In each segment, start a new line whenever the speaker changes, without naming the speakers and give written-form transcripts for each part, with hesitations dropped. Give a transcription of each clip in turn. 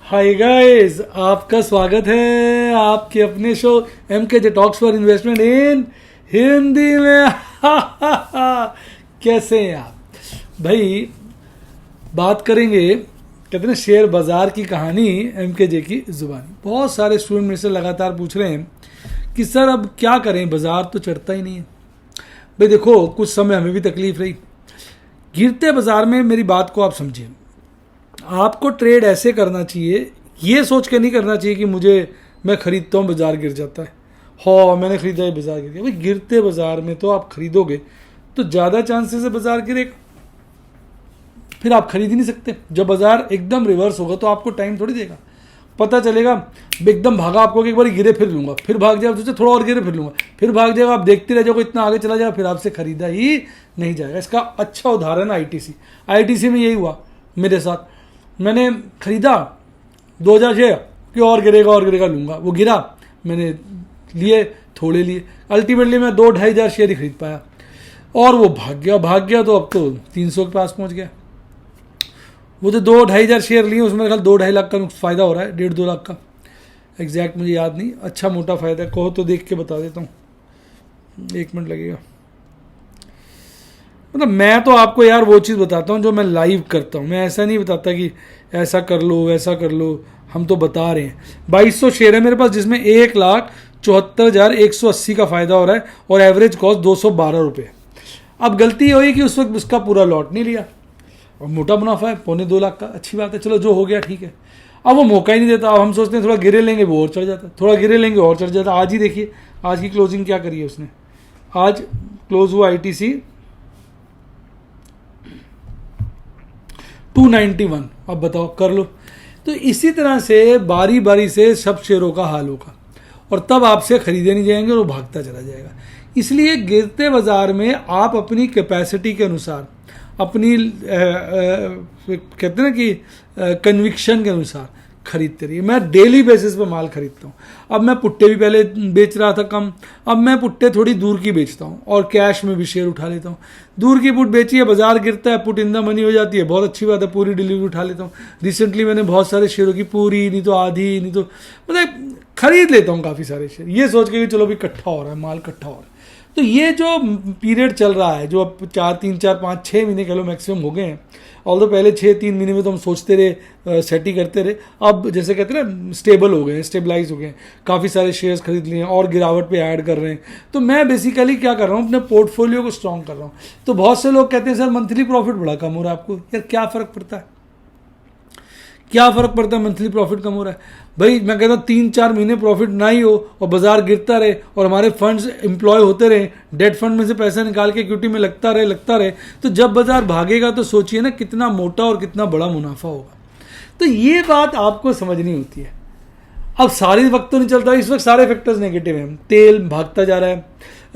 Hi guys, आपका स्वागत है आपके अपने show MKJ talks for investment इन हिंदी में। कैसे हैं आप भाई? बात करेंगे, कहते हैं ना, शेयर बाजार की कहानी MKJ की जुबानी। बहुत सारे स्टूडेंट मेरे से लगातार पूछ रहे हैं कि सर अब क्या करें, बाजार तो चढ़ता ही नहीं है। भाई देखो, कुछ समय हमें भी तकलीफ रही। गिरते बाजार में मेरी बात को आप समझिए, आपको ट्रेड ऐसे करना चाहिए, ये सोच के नहीं करना चाहिए कि मैं खरीदता हूँ बाजार गिर जाता है, हाँ मैंने खरीदा है बाजार गिर गया। भाई गिरते बाजार में तो आप खरीदोगे तो ज़्यादा चांसेस है बाजार गिरेगा, फिर आप खरीद ही नहीं सकते। जब बाजार एकदम रिवर्स होगा तो आपको टाइम थोड़ी देगा, पता चलेगा एकदम भागा आपको कि एक बार गिरे फिर लूँगा, फिर भाग जाएगा, सोचे थोड़ा और गिरे फिर लूँगा, फिर भाग जाएगा, आप देखते रह जाओगे, इतना आगे चला जाएगा, फिर आपसे खरीदा ही नहीं जाएगा। इसका अच्छा उदाहरण ITC में यही हुआ मेरे साथ। मैंने खरीदा 2000 शेयर कि और गिरेगा लूँगा, वो गिरा, मैंने लिए, थोड़े लिए, अल्टीमेटली मैं 2-2,500 शेयर ही खरीद पाया और वो भाग गया तो अब तो 300 के पास पहुँच गया। वो जो 2-2,500 शेयर लिए उसमें मेरे ख्याल 2-2.5 लाख का फ़ायदा हो रहा है, 1.5-2 लाख का, एग्जैक्ट मुझे याद नहीं, अच्छा मोटा फ़ायदा है। कहो तो देख के बता देता हूँ, 1 मिनट लगेगा। मतलब मैं तो आपको यार वो चीज़ बताता हूँ जो मैं लाइव करता हूँ, मैं ऐसा नहीं बताता कि ऐसा कर लो वैसा कर लो, हम तो बता रहे हैं। 2200 शेयर है मेरे पास जिसमें 1,74,180 का फ़ायदा हो रहा है और एवरेज कॉस्ट 212 रुपये। अब गलती हुई कि उस वक्त उसका पूरा लॉट नहीं लिया और मोटा मुनाफा है 2.25 लाख का, अच्छी बात है, चलो जो हो गया ठीक है। अब वो मौका ही नहीं देता, अब हम सोचते हैं थोड़ा गिरे लेंगे वो और चढ़ जाता, थोड़ा गिरे लेंगे और चढ़ जाता। आज ही देखिए, आज की क्लोजिंग क्या करी है उसने, आज क्लोज हुआ ITC 291। अब बताओ, कर लो। तो इसी तरह से बारी बारी से सब शेयरों का हाल होगा और तब आपसे खरीदे नहीं जाएंगे और वो भागता चला जाएगा। इसलिए गिरते बाजार में आप अपनी कैपेसिटी के अनुसार, अपनी कहते हैं ना कि कन्विक्शन के अनुसार खरीदते रहिए। मैं डेली बेसिस पे माल खरीदता हूँ। अब मैं पुट्टे भी पहले बेच रहा था कम, अब मैं पुट्टे थोड़ी दूर की बेचता हूँ और कैश में भी शेयर उठा लेता हूँ। दूर की पुट बेची है, बाजार गिरता है, पुट इन द मनी हो जाती है, बहुत अच्छी बात है, पूरी डिलीवरी उठा लेता हूँ। रिसेंटली मैंने बहुत सारे शेयरों की पूरी, नहीं तो आधी, नहीं तो मतलब खरीद लेता हूँ काफ़ी सारे शेयर, ये सोच के कि चलो भी इकट्ठा हो रहा है, माल इकट्ठा हो रहा है। तो ये जो पीरियड चल रहा है, जो अब 3-4-5-6 महीने कह लो मैक्सिमम हो गए हैं, और तो पहले 6-3 महीने में तो हम सोचते रहे, सेट ही करते रहे, अब जैसे कहते हैं ना स्टेबल हो गए हैं, स्टेबलाइज हो गए हैं, काफ़ी सारे शेयर्स खरीद लिए हैं और गिरावट पे ऐड कर रहे हैं। तो मैं बेसिकली क्या कर रहा हूँ, अपने पोर्टफोलियो को स्ट्रॉन्ग कर रहा हूँ। तो बहुत से लोग कहते हैं सर मंथली प्रॉफिट बड़ा कम हो रहा है आपको, यार क्या फ़र्क पड़ता है, क्या फ़र्क पड़ता है मंथली प्रॉफिट कम हो रहा है? भाई मैं कहता हूँ 3-4 महीने प्रॉफिट ना ही हो और बाजार गिरता रहे और हमारे फंड्स एम्प्लॉय होते रहे, डेट फंड में से पैसा निकाल के इक्विटी में लगता रहे, तो जब बाजार भागेगा तो सोचिए ना कितना मोटा और कितना बड़ा मुनाफा होगा। तो ये बात आपको समझनी होती है। अब सारी वक्त तो नहीं चलता, इस वक्त सारे फैक्टर्स नेगेटिव हैं। तेल भागता जा रहा है,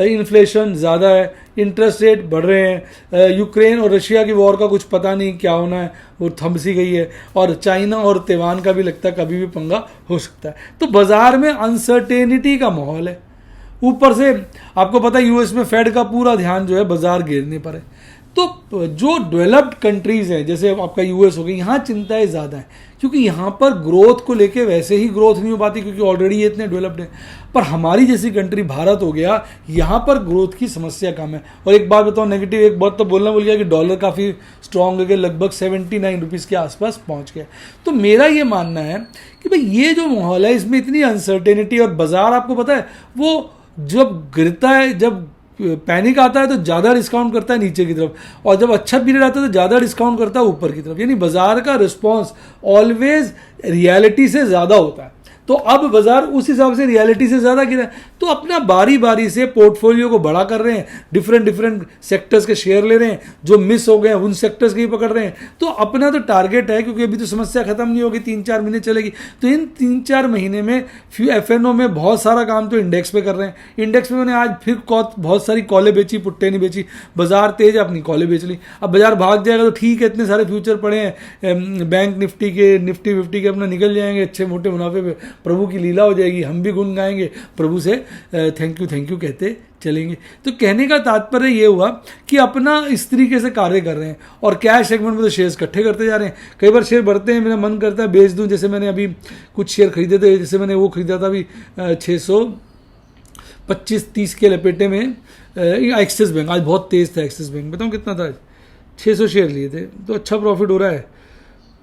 इन्फ्लेशन ज़्यादा है, इंटरेस्ट रेट बढ़ रहे हैं, यूक्रेन और रशिया की वॉर का कुछ पता नहीं क्या होना है, वो थम सी गई है, और चाइना और ताइवान का भी लगता है कभी भी पंगा हो सकता है। तो बाजार में अनसर्टेनिटी का माहौल है। ऊपर से आपको पता है US में फेड का पूरा ध्यान जो है बाजार गिरने पर है। तो जो डेवलप्ड कंट्रीज़ हैं, जैसे आपका US हो गई, यहाँ चिंताएं ज़्यादा हैं क्योंकि यहाँ पर ग्रोथ को लेके वैसे ही ग्रोथ नहीं हो पाती क्योंकि ऑलरेडी ये इतने डेवलप्ड हैं। पर हमारी जैसी कंट्री भारत हो गया, यहाँ पर ग्रोथ की समस्या कम है। और एक बात बताओ नेगेटिव, एक बात तो बोलना भूल गया कि डॉलर काफ़ी स्ट्रॉन्ग हो गया, लगभग 79 रुपीज़ के आसपास पहुँच गया। तो मेरा ये मानना है कि भाई ये जो माहौल है इसमें इतनी अनसर्टेनिटी, और बाजार आपको पता है वो जब गिरता है, जब पैनिक आता है तो ज़्यादा डिस्काउंट करता है नीचे की तरफ, और जब अच्छा पीरियड आता है तो ज़्यादा डिस्काउंट करता है ऊपर की तरफ। यानी बाजार का रिस्पॉन्स ऑलवेज रियलिटी से ज़्यादा होता है। तो अब बाजार उस हिसाब से रियलिटी से ज़्यादा गिरा है, तो अपना बारी बारी से पोर्टफोलियो को बड़ा कर रहे हैं, डिफरेंट सेक्टर्स के शेयर ले रहे हैं, जो मिस हो गए उन सेक्टर्स के ही पकड़ रहे हैं। तो अपना तो टारगेट है, क्योंकि अभी तो समस्या खत्म नहीं होगी, 3-4 महीने चलेगी, तो इन 3-4 महीने में FNO में बहुत सारा काम तो इंडेक्स पे कर रहे हैं। इंडेक्स में मैंने आज फिर बहुत सारी कॉलें बेची, पुट्टे नहीं बेची, बाजार तेज है अपनी कॉलें बेच ली। अब बाजार भाग जाएगा तो ठीक है, इतने सारे फ्यूचर पड़े हैं बैंक निफ्टी के, निफ्टी 50 के अपना निकल जाएंगे अच्छे मोटे मुनाफे पे, प्रभु की लीला हो जाएगी, हम भी गुण गाएंगे, प्रभु से थैंक यू कहते चलेंगे। तो कहने का तात्पर्य ये हुआ कि अपना इस तरीके से कार्य कर रहे हैं और कैश सेगमेंट में तो शेयर्स इकट्ठे करते जा रहे हैं। कई बार शेयर बढ़ते हैं, मेरा मन करता है बेच दूं, जैसे मैंने अभी कुछ शेयर खरीदे थे, जैसे मैंने वो खरीदा था अभी 625-30 के लपेटे में एक्सिस बैंक, आज बहुत तेज था एक्सिस बैंक, बताऊँ कितना था, 600 शेयर लिए थे, तो अच्छा प्रॉफिट हो रहा है।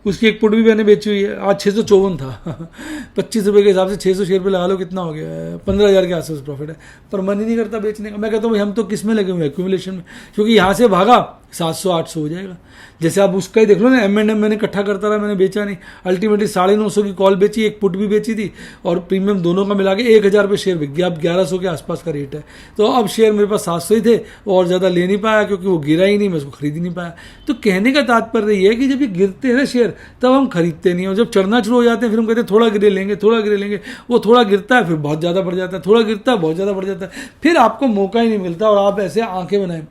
उसकी एक पुट भी मैंने बेची हुई है, आज 654 था 25 रुपये के हिसाब से 600 शेयर पे लगा लो, कितना हो गया, 15,000 के आसपास प्रॉफिट है, पर मन ही नहीं करता बेचने का। मैं कहता हूँ भाई हम तो किस में लगे हुए हैं, एक्यूमुलेशन में, क्योंकि यहाँ से भागा 700-800 हो जाएगा। जैसे आप उसका ही देख लो ना, M&M मैंने इकट्ठा करता रहा, मैंने बेचा नहीं, अल्टीमेटली 950 की कॉल बेची, एक पुट भी बेची थी और प्रीमियम दोनों का मिला के 1,000 रुपये शेयर बिक गया। अब 1100 के आसपास का रेट है, तो अब शेयर मेरे पास 700 ही थे और ज़्यादा ले नहीं पाया क्योंकि वो गिरा ही नहीं, मैं उसको खरीद ही नहीं पाया। तो कहने का तात्पर्य ये है कि जब ये गिरते हैं ना शेयर, तब हम खरीदते नहीं, और जब चढ़ना शुरू हो जाते हैं फिर हम कहते हैं थोड़ा गिरे लेंगे, थोड़ा गिरे लेंगे, वो थोड़ा गिरता है फिर बहुत ज़्यादा बढ़ जाता है, थोड़ा गिरता है बहुत ज़्यादा बढ़ जाता है, फिर आपको मौका ही नहीं मिलता और आप ऐसे आंखें बनाए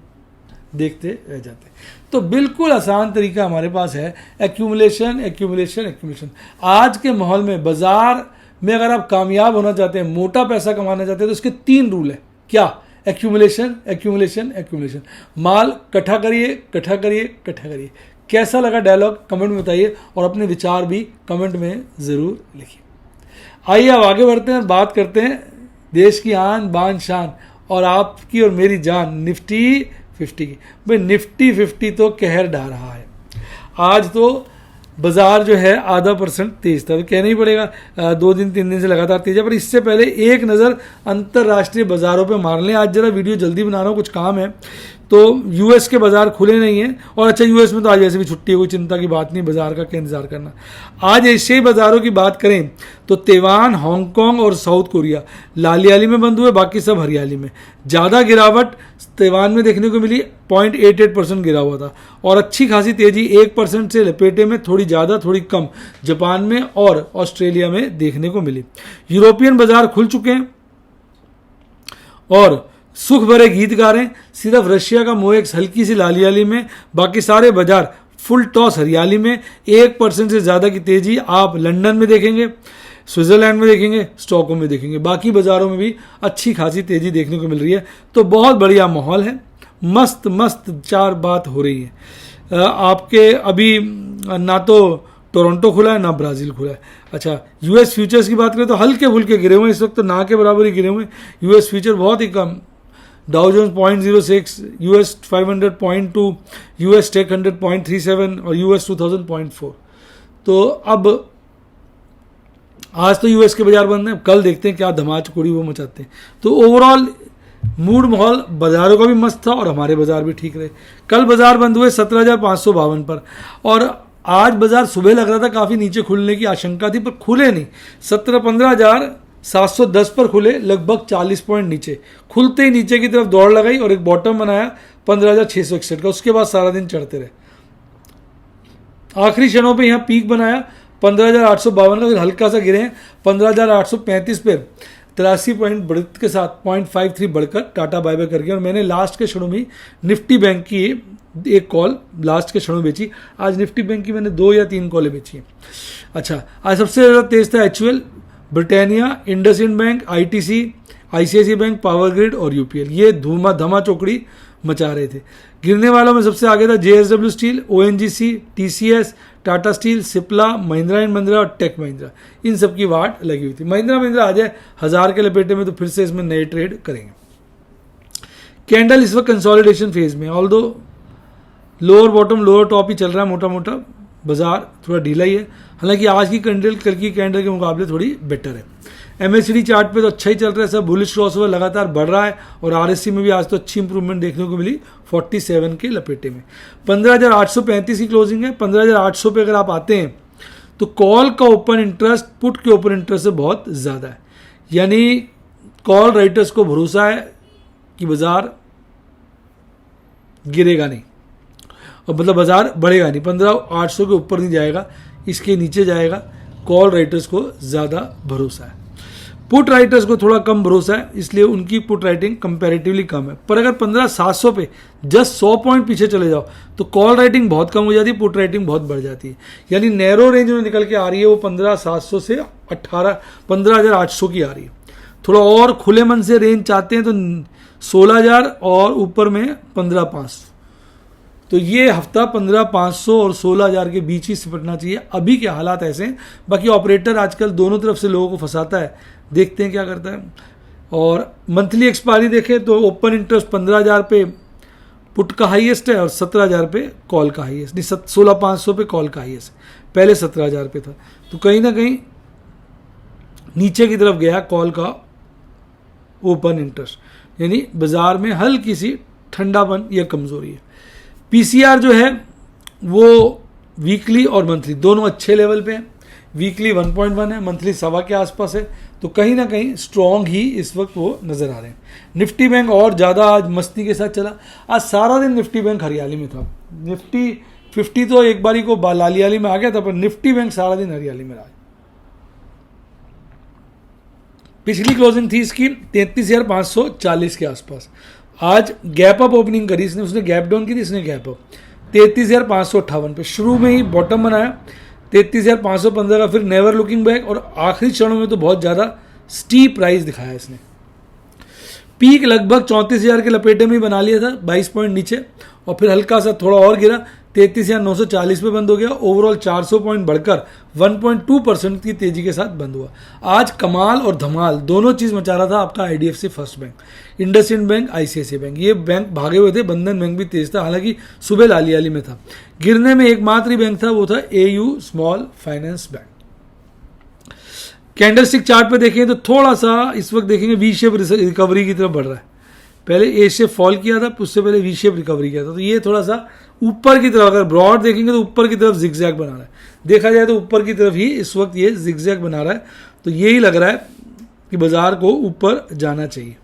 देखते रह जाते हैं। तो बिल्कुल आसान तरीका हमारे पास है, एक्यूमुलेशन एक्यूमुलेशन एक्यूमुलेशन। आज के माहौल में, बाजार में अगर आप कामयाब होना चाहते हैं, मोटा पैसा कमाना चाहते हैं, तो इसके 3 रूल है। क्या? Accumulation accumulation accumulation. माल इकट्ठा करिए, इकट्ठा करिए, इकट्ठा करिए। कैसा लगा डायलॉग कमेंट में बताइए और अपने विचार भी कमेंट में ज़रूर लिखिए। आइए अब आगे बढ़ते हैं, बात करते हैं देश की आन बान शान और आपकी और मेरी जान निफ्टी 50 की। भाई निफ्टी 50 तो कहर ढा रहा है। आज तो बाजार जो है 0.5% तेज था, तो कहना ही पड़ेगा 2 दिन 3 दिन से लगातार तेज है। पर इससे पहले एक नज़र अंतर्राष्ट्रीय बाजारों पे मार लें। आज जरा वीडियो जल्दी बना रहा हूँ, कुछ काम है। तो यूएस के बाजार खुले नहीं हैं, और अच्छा यूएस में तो आज वैसे भी छुट्टी है, कोई चिंता की बात नहीं, बाजार का क्या इंतजार करना। आज एशियाई बाजारों की बात करें तो ताइवान, हांगकांग और साउथ कोरिया लालियाली में बंद हुए, बाकी सब हरियाली में। ज़्यादा गिरावट ताइवान में देखने को मिली, 0.88% गिरा हुआ था, और अच्छी खासी तेजी 1% से लपेटे में, थोड़ी ज़्यादा थोड़ी कम जापान में और ऑस्ट्रेलिया में देखने को मिली। यूरोपियन बाजार खुल चुके हैं और सुख भरे गीत गा रहे हैं। सिर्फ रशिया का मोएक्स हल्की सी लालियाली में, बाकी सारे बाजार फुल टॉस हरियाली में। 1% से ज़्यादा की तेजी आप लंदन में देखेंगे, स्विट्जरलैंड में देखेंगे, स्टॉकहोम में देखेंगे। बाकी बाज़ारों में भी अच्छी खासी तेज़ी देखने को मिल रही है। तो बहुत बढ़िया माहौल है, मस्त मस्त 4 बात हो रही है। आपके अभी ना तो टोरंटो खुला है ना ब्राज़ील खुला है। अच्छा, यूएस फ्यूचर्स की बात करें तो हल्के फुल्के गिरे हुए हैं इस वक्त, तो ना के बराबर ही गिरे हुए हैं। यूएस फ्यूचर बहुत ही कम, Dow Jones 0.06, US 500 0.2, US tech 100 0.37 और यूएस 2000 0.4। तो अब आज तो यूएस के बाजार बंद हैं, कल देखते हैं क्या धमाचौड़ी वो मचाते हैं। तो ओवरऑल मूड माहौल बाजारों का भी मस्त था और हमारे बाजार भी ठीक रहे। कल बाजार बंद हुए 17,552 पर, और आज बाजार सुबह लग रहा था काफ़ी नीचे खुलने की आशंका थी, पर खुले नहीं। 15,710 पर खुले, लगभग 40 पॉइंट नीचे। खुलते ही नीचे की तरफ दौड़ लगाई और एक बॉटम बनाया 15,661 का। उसके बाद सारा दिन चढ़ते रहे। आखिरी क्षणों पे यहाँ पीक बनाया 15,852 का, फिर हल्का सा गिरे हैं 15,835 पर। 83 पॉइंट बढ़त के साथ 0.53 बढ़कर टाटा बाय बाय कर गया। और मैंने लास्ट के क्षणों में निफ्टी बैंक की एक कॉल लास्ट के क्षणों में बेची। आज निफ्टी बैंक की मैंने 2 या 3 कॉलें बेची हैं। अच्छा, आज सबसे ज़्यादा तेज था HUL, Britannia, IndusInd bank, ITC, ICICI bank, power grid और UPL। ये धमा चौकड़ी मचा रहे थे। गिरने वालों में सबसे आगे था JSW steel, ONGC, TCS, Tata steel, Cipla, Mahindra and Mahindra और टेक महिंद्रा। इन सब की वाट लगी हुई थी। महिंद्रा आ जाए 1000 के लपेटे में तो फिर से इसमें नए ट्रेड करेंगे। कैंडल इस वक्त कंसोलिडेशन फेज में, although lower bottom lower top ही चल रहा है, मोटा मोटा बाजार थोड़ा ढीला ही है। हालांकि आज की कैंडल कल की कैंडल के मुकाबले थोड़ी बेटर है। MACD चार्ट पे तो अच्छा ही चल रहा है, सब बुलिश क्रॉसओवर लगातार बढ़ रहा है। और RSI में भी आज तो अच्छी इंप्रूवमेंट देखने को मिली 47 के लपेटे में। 15,835 की क्लोजिंग है। 15,800 पे अगर आप आते हैं तो कॉल का ओपन इंटरेस्ट पुट के ओपन इंटरेस्ट से बहुत ज़्यादा है, यानी कॉल राइटर्स को भरोसा है कि बाजार गिरेगा नहीं, और मतलब बाजार बढ़ेगा नहीं, 15,800 के ऊपर नहीं जाएगा, इसके नीचे जाएगा। कॉल राइटर्स को ज़्यादा भरोसा है। पुट राइटर्स को थोड़ा कम भरोसा है, इसलिए उनकी पुट राइटिंग कंपैरेटिवली कम है। पर अगर 15,700 पे जस्ट 100 पॉइंट पीछे चले जाओ तो कॉल राइटिंग बहुत कम हो जाती है, पुट राइटिंग बहुत बढ़ जाती है। यानी नैरो रेंज में निकल के आ रही है वो 15,700 से 15,800 की आ रही है। थोड़ा और खुले मन से रेंज चाहते हैं तो 16,000 और ऊपर में 15,500। तो ये हफ्ता 15,500 और 16,000 के बीच ही सिमटना चाहिए। अभी के हालात ऐसे हैं। बाकी ऑपरेटर आजकल दोनों तरफ से लोगों को फंसाता है, देखते हैं क्या करता है। और मंथली एक्सपायरी देखें तो ओपन इंटरेस्ट 15,000 पे पुट का हाईएस्ट है और 17,000 पे कॉल का हाईएस्ट, नहीं 16,500 पे कॉल का हाईएस्ट, पहले 17,000 पे था। तो कहीं ना कहीं नीचे की तरफ गया कॉल का ओपन इंटरेस्ट, यानी बाजार में हल्की सी ठंडापन या कमजोरी है। पीसीआर जो है वो वीकली और मंथली दोनों अच्छे लेवल पे हैं। वीकली 1.1 है, मंथली 1.25 के आसपास है। तो कहीं ना कहीं स्ट्रॉन्ग ही इस वक्त वो नजर आ रहे हैं। निफ्टी बैंक और ज़्यादा आज मस्ती के साथ चला। आज सारा दिन निफ्टी बैंक हरियाली में था। निफ्टी 50 तो एक बारी को लालियाली में आ गया था, पर निफ्टी बैंक सारा दिन हरियाली में रहा। पिछली क्लोजिंग थी इसकी 33,540 के आसपास। आज गैप अप ओपनिंग करी इसने, उसने गैप डाउन की थी, इसने गैप अप 33,558 पे शुरू में ही बॉटम बनाया 33,515 का, फिर नेवर लुकिंग बैक और आखिरी क्षणों में तो बहुत ज़्यादा स्टीप प्राइस दिखाया इसने। पीक लगभग 34,000 के लपेटे में ही बना लिया था 22 पॉइंट नीचे, और फिर हल्का सा थोड़ा और गिरा 33,940 पे बंद हो गया। ओवरऑल 400 पॉइंट बढ़कर 1.2% की तेजी के साथ बंद हुआ। आज कमाल और धमाल दोनों चीज मचा रहा था आपका IDFC first bank, IndusInd bank, ICICI bank. ये बैंक भागे हुए थे, बंधन बैंक भी तेज था, हालांकि सुबह लालियाली में था। गिरने में एकमात्र ही बैंक था, वो था AU small finance bank. Candlestick chart पे देखें तो थोड़ा सा इस वक्त देखेंगे वी शेप रिकवरी की तरफ बढ़ रहा है। पहले ए शेप फॉल किया था, उससे पहले वी शेप रिकवरी किया था। तो ये थोड़ा सा ऊपर की तरफ, अगर ब्रॉड देखेंगे तो ऊपर की तरफ जिगजैग बना रहा है। देखा जाए तो ऊपर की तरफ ही इस वक्त ये जिगजैग बना रहा है। तो यही लग रहा है कि बाजार को ऊपर जाना चाहिए।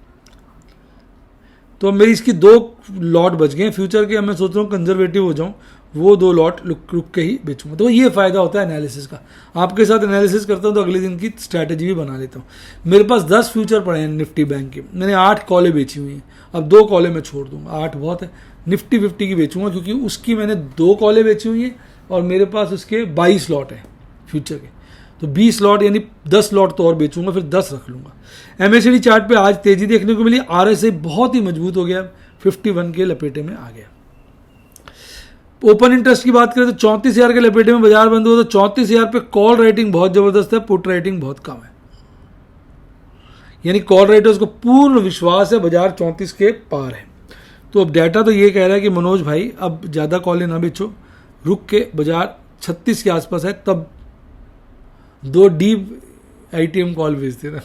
तो मेरी इसकी 2 लॉट बच गए फ्यूचर के। अब मैं सोच रहा हूँ कंजर्वेटिव हो जाऊँ, वो 2 लॉट रुक के ही बेचूंगा। तो ये फायदा होता है एनालिसिस का। आपके साथ एनालिसिस करता हूँ तो अगले दिन की स्ट्रैटेजी भी बना लेता हूँ। मेरे पास 10 फ्यूचर पड़े हैं निफ्टी बैंक के, मैंने 8 कॉलें बेची हुई हैं। अब 2 कॉलें मैं छोड़ दूंगा, 8 बहुत है। निफ्टी 50 की बेचूंगा क्योंकि उसकी मैंने 2 कॉलें बेची हुई हैं और मेरे पास उसके 22 लॉट हैं फ्यूचर के। तो 20 लॉट यानी 10 लॉट तो और बेचूंगा, फिर 10 रख लूंगा। एमएससीडी चार्ट पे आज तेजी देखने को मिली। आरएसआई बहुत ही मजबूत हो गया, 51 के लपेटे में आ गया। ओपन इंटरेस्ट की बात करें तो 34,000 के लपेटे में बाजार बंद हुआ। तो 34,000 पे कॉल राइटिंग बहुत जबरदस्त है, पुट राइटिंग बहुत कम है। यानी कॉल राइटर्स को पूर्ण विश्वास है बाजार 34 के पार है। तो अब डाटा तो ये कह रहा है कि मनोज भाई अब ज़्यादा कॉलें ना बेचो, रुक के बाजार 36 के आसपास है तब 2 डीप आईटीएम कॉल बेच देना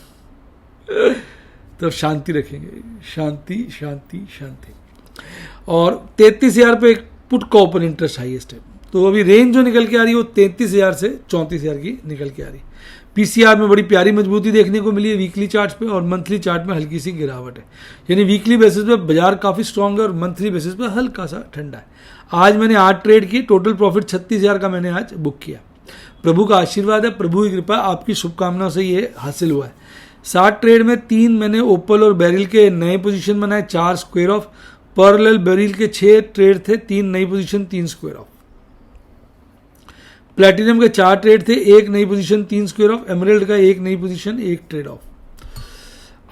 तब शांति रखेंगे। शांति शांति शांति। और 33,000 पे एक पुट का ओपन इंटरेस्ट हाईएस्ट है। तो अभी रेंज जो निकल के आ रही है वो 33,000 से 34,000 की निकल के आ रही है। पीसीआर में बड़ी प्यारी मजबूती देखने को मिली है वीकली चार्ट पे, और मंथली चार्ट में हल्की सी गिरावट है। यानी वीकली बेसिस पे बाजार काफ़ी स्ट्रांग है और मंथली बेसिस पे हल्का सा ठंडा है। आज मैंने 8 ट्रेड की, टोटल प्रॉफिट 36,000 का मैंने आज बुक किया। प्रभु का आशीर्वाद है, प्रभु की कृपा, आपकी शुभकामनाओं से ये हासिल हुआ है। 60 ट्रेड में 3 मैंने ओपल और बैरिल के नए पोजीशन बनाए, 4 स्क्वायर ऑफ। पैरेलल बैरिल के 6 ट्रेड थे, 3 नई पोजीशन, 3 स्क्वायर ऑफ। प्लैटिनम के 4 ट्रेड थे, 1 नई पोजीशन, 3 स्क्वायर ऑफ। एमरल्ड का 1 नई पोजीशन, 1 ट्रेड ऑफ।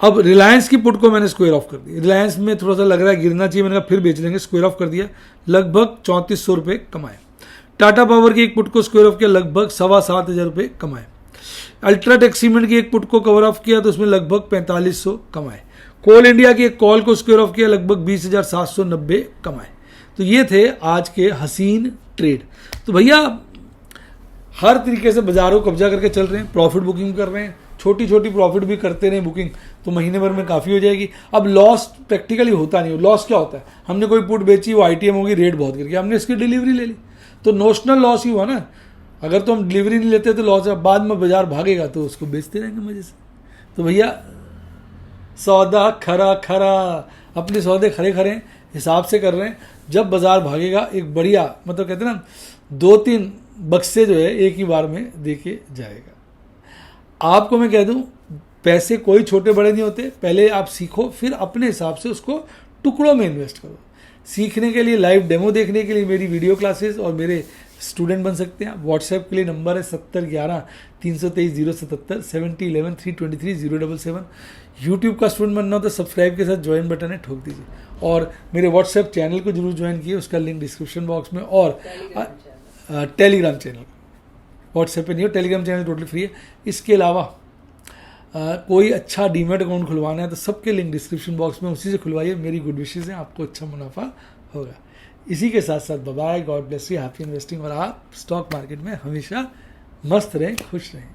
अब रिलायंस की पुट को मैंने स्क्वायर ऑफ कर दिया। रिलायंस में थोड़ा सा लग रहा है गिरना चाहिए, मैंने कहा फिर बेच लेंगे, स्क्वायर ऑफ कर दिया, लगभग 3400 रुपये कमाए। टाटा पावर की एक पुट को स्क्वायर ऑफ किया, लगभग 7,500 रुपये कमाए। अल्ट्राटेक सीमेंट की एक पुट को कवर ऑफ किया तो उसमें लगभग 4500 कमाए। कोल इंडिया की एक कॉल को स्क्वायर ऑफ किया, लगभग 20,790 कमाए। तो ये थे आज के हसीन ट्रेड। तो भैया हर तरीके से बाजारों को कब्जा करके चल रहे हैं, प्रॉफिट बुकिंग कर रहे हैं, छोटी छोटी प्रॉफिट भी करते रहे बुकिंग, तो महीने भर में काफ़ी हो जाएगी। अब लॉस प्रैक्टिकली होता नहीं। लॉस क्या होता है, हमने कोई पुट बेची, वो आईटीएम होगी, रेट बहुत गिर गया, हमने इसकी डिलीवरी ले ली, तो नोशनल लॉस ही हुआ ना। अगर तो हम डिलीवरी नहीं लेते तो लॉस है, बाद में बाजार भागेगा तो उसको बेचते रहेंगे मजे से। तो भैया सौदा खरा खरा, अपने सौदे खरे खरे हिसाब से कर रहे हैं। जब बाजार भागेगा एक बढ़िया, मतलब कहते हैं ना, 2-3 बक्से जो है एक ही बार में देके जाएगा। आपको मैं कह दूं पैसे कोई छोटे बड़े नहीं होते, पहले आप सीखो, फिर अपने हिसाब से उसको टुकड़ों में इन्वेस्ट करो। सीखने के लिए, लाइव डेमो देखने के लिए मेरी वीडियो क्लासेस और मेरे स्टूडेंट बन सकते हैं। व्हाट्सएप के लिए नंबर है 7011-323-077, 7011-323-077। यूट्यूब का स्टूडेंट बनना हो तो सब्सक्राइब के साथ ज्वाइन बटन है, ठोक दीजिए। और मेरे व्हाट्सएप चैनल को जरूर ज्वाइन कीजिए, उसका लिंक डिस्क्रिप्शन बॉक्स में। और टेलीग्राम चैनल, व्हाट्सएप पे नहीं हो, टेलीग्राम चैनल टोटली फ्री है। इसके अलावा कोई अच्छा डीमेट अकाउंट खुलवाना है तो सबके लिंक डिस्क्रिप्शन बॉक्स में, उसी से खुलवाइए। मेरी गुड विशेज़ हैं, आपको अच्छा मुनाफा होगा। इसी के साथ साथ bye, God bless you, happy investing. और आप स्टॉक मार्केट में हमेशा मस्त रहें, खुश रहें।